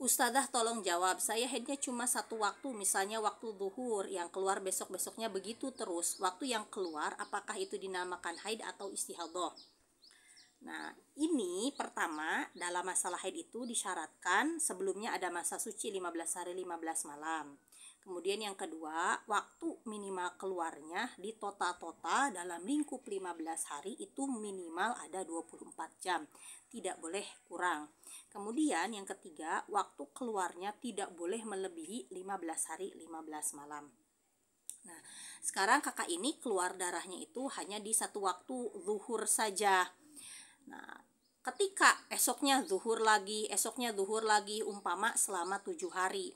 Ustadzah tolong jawab, saya haidnya cuma satu waktu, misalnya waktu zuhur, yang keluar besok-besoknya begitu terus. Waktu yang keluar, apakah itu dinamakan haid atau istihadhah? Nah, ini pertama, dalam masalah haid itu disyaratkan sebelumnya ada masa suci 15 hari 15 malam. Kemudian yang kedua, waktu minimal keluarnya di total dalam lingkup 15 hari itu minimal ada 24 jam. Tidak boleh kurang. Kemudian yang ketiga, waktu keluarnya tidak boleh melebihi 15 hari 15 malam. Nah, sekarang kakak ini keluar darahnya itu hanya di satu waktu zuhur saja. Nah, ketika esoknya zuhur lagi, umpama selama 7 hari.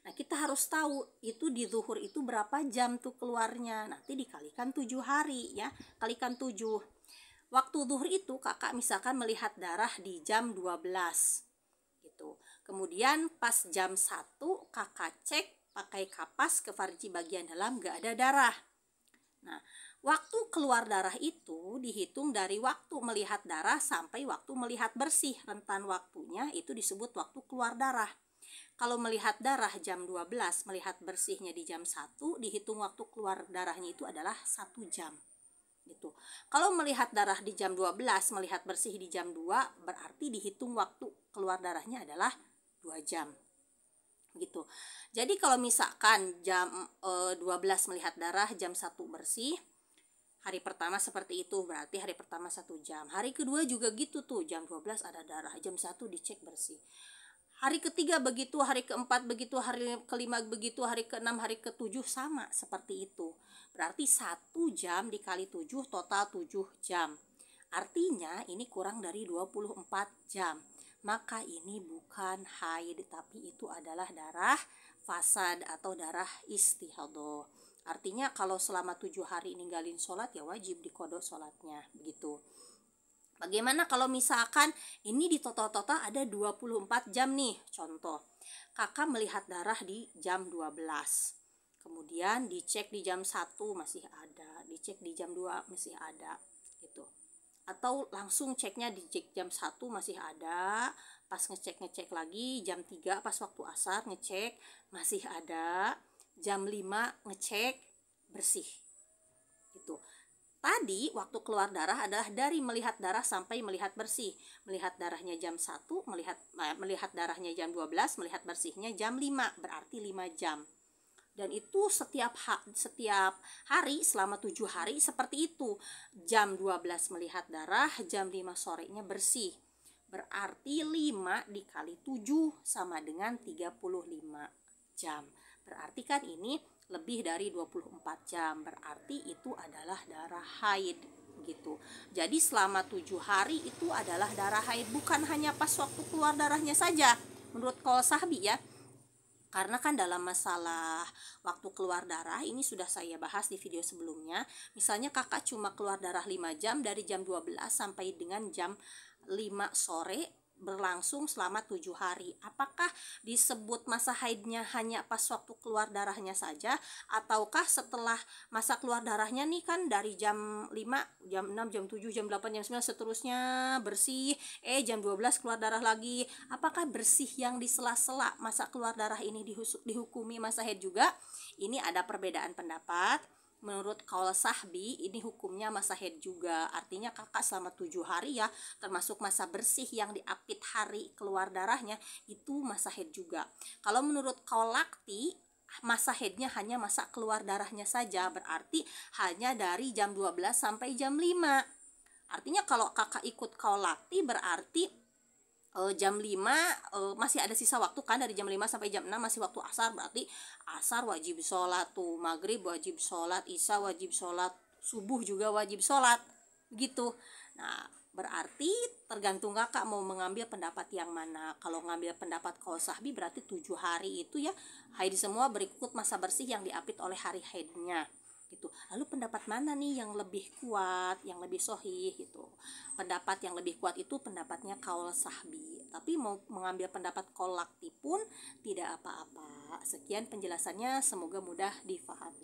Nah, kita harus tahu itu di zuhur itu berapa jam tuh keluarnya. Nanti dikalikan 7 hari ya, kalikan 7. Waktu zuhur itu kakak misalkan melihat darah di jam 12 gitu. Kemudian pas jam 1 kakak cek pakai kapas ke farji bagian dalam, gak ada darah. Nah, waktu keluar darah itu dihitung dari waktu melihat darah sampai waktu melihat bersih. Rentan waktunya itu disebut waktu keluar darah. Kalau melihat darah jam 12, melihat bersihnya di jam 1, dihitung waktu keluar darahnya itu adalah 1 jam. Gitu. Kalau melihat darah di jam 12, melihat bersih di jam 2, berarti dihitung waktu keluar darahnya adalah 2 jam. Gitu. Jadi kalau misalkan jam 12 melihat darah, jam 1 bersih, hari pertama seperti itu, berarti hari pertama 1 jam. Hari kedua juga gitu tuh, jam 12 ada darah, jam 1 dicek bersih. Hari ketiga begitu, hari keempat begitu, hari kelima begitu, hari keenam, hari ketujuh sama seperti itu. Berarti 1 jam dikali 7 total 7 jam. Artinya ini kurang dari 24 jam. Maka ini bukan haid, tapi itu adalah darah fasad atau darah istihadhah. Artinya kalau selama 7 hari ninggalin sholat ya wajib diqodho sholatnya begitu. Bagaimana kalau misalkan ini di total ada 24 jam nih, contoh. Kakak melihat darah di jam 12. Kemudian dicek di jam 1 masih ada, dicek di jam 2 masih ada gitu. Atau langsung ceknya di jam 1 masih ada, pas ngecek lagi jam 3 pas waktu asar ngecek masih ada, jam 5 ngecek bersih. Gitu. Tadi waktu keluar darah adalah dari melihat darah sampai melihat bersih. Melihat darahnya jam 1, melihat darahnya jam 12, melihat bersihnya jam 5, berarti 5 jam. Dan itu setiap hari selama 7 hari seperti itu. Jam 12 melihat darah, jam 5 sorenya bersih. Berarti 5 dikali 7 sama dengan 35 jam. Berarti kan ini lebih dari 24 jam, berarti itu adalah darah haid gitu. Jadi selama 7 hari itu adalah darah haid, bukan hanya pas waktu keluar darahnya saja menurut qaul sahbi ya. Karena kan dalam masalah waktu keluar darah ini sudah saya bahas di video sebelumnya. Misalnya kakak cuma keluar darah 5 jam dari jam 12 sampai dengan jam 5 sore berlangsung selama 7 hari. Apakah disebut masa haidnya hanya pas waktu keluar darahnya saja, ataukah setelah masa keluar darahnya nih kan dari jam 5, jam 6, jam 7, jam 8, jam 9 seterusnya bersih, jam 12 keluar darah lagi. Apakah bersih yang di sela-sela masa keluar darah ini dihukumi masa haid juga? Ini ada perbedaan pendapat. Menurut qaul sahbi ini hukumnya masa haid juga. Artinya kakak selama 7 hari ya, termasuk masa bersih yang diapit hari keluar darahnya, itu masa haid juga. Kalau menurut qaul lakti, masa haidnya hanya masa keluar darahnya saja, berarti hanya dari jam 12 sampai jam 5. Artinya kalau kakak ikut qaul lakti berarti jam 5 masih ada sisa waktu kan, dari jam 5 sampai jam 6 masih waktu asar, berarti asar wajib sholat tuh, maghrib wajib sholat, isya wajib sholat, subuh juga wajib sholat gitu. Nah berarti tergantung kakak mau mengambil pendapat yang mana. Kalau ngambil pendapat qaul sahbi berarti 7 hari itu ya haid semua berikut masa bersih yang diapit oleh hari haidnya gitu. Lalu pendapat mana nih yang lebih kuat, yang lebih sahih gitu? Pendapat yang lebih kuat itu pendapatnya qaul sahbi. Tapi mau mengambil pendapat qaul lakti pun tidak apa-apa. Sekian penjelasannya, semoga mudah difahami.